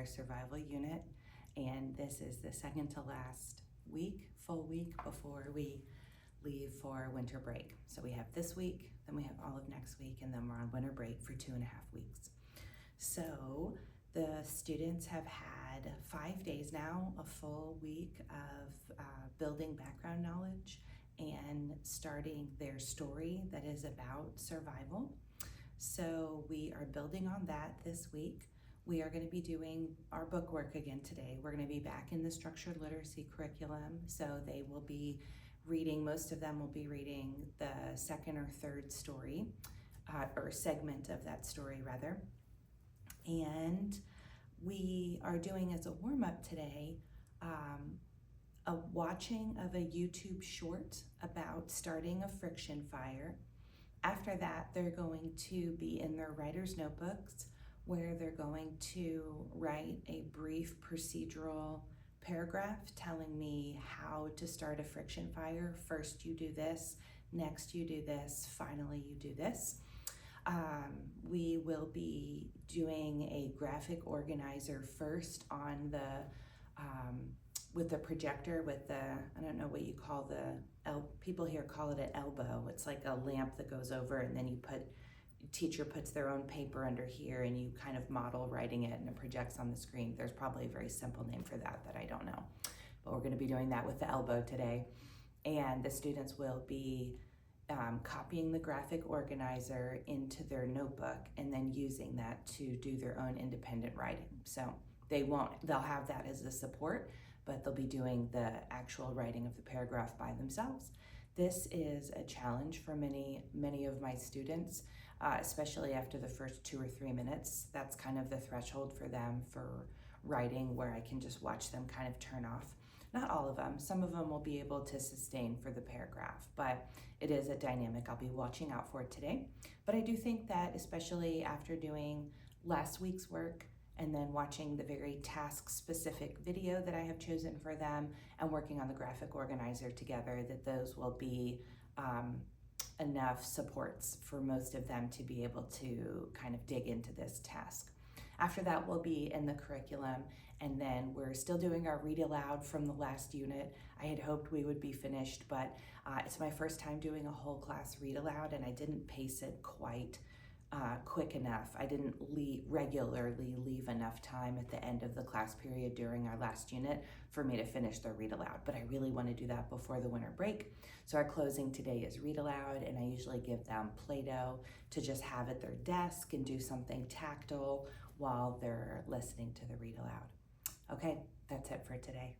survival unit, and this is the second to last full week before we leave for winter break. So we have this week, then we have all of next week, and then we're on winter break for 2.5 weeks. So the students have had 5 days now, a full week of building background knowledge and starting their story that is about survival. So we are building on that this week. We are going to be doing our book work again today. We're going to be back in the structured literacy curriculum. So they will be reading, most of them will be reading the second or third story, or segment of that story rather. And we are doing as a warm-up today, a watching of a YouTube short about starting a friction fire. After that, they're going to be in their writer's notebooks where they're going to write a brief procedural paragraph telling me how to start a friction fire. First you do this, next you do this, finally you do this. We will be doing a graphic organizer first on the with the projector, with the, I don't know what you call people here call it an elbow. It's like a lamp that goes over, and then teacher puts their own paper under here and you kind of model writing it and it projects on the screen. There's probably a very simple name for that I don't know. But we're going to be doing that with the elbow today. And the students will be copying the graphic organizer into their notebook and then using that to do their own independent writing. So they'll have that as a support, but they'll be doing the actual writing of the paragraph by themselves. This is a challenge for many of my students, especially after the first 2 or 3 minutes. That's kind of the threshold for them for writing, where I can just watch them kind of turn off. Not all of them. Some of them will be able to sustain for the paragraph, but it is a dynamic I'll be watching out for today. But I do think that, especially after doing last week's work and then watching the very task-specific video that I have chosen for them and working on the graphic organizer together, that those will be enough supports for most of them to be able to kind of dig into this task. After that, we'll be in the curriculum, and then we're still doing our read aloud from the last unit. I had hoped we would be finished, but it's my first time doing a whole class read aloud, and I didn't pace it quite quick enough. I didn't regularly leave enough time at the end of the class period during our last unit for me to finish their read aloud, but I really want to do that before the winter break. So our closing today is read aloud, and I usually give them Play-Doh to just have at their desk and do something tactile while they're listening to the read aloud. Okay, that's it for today.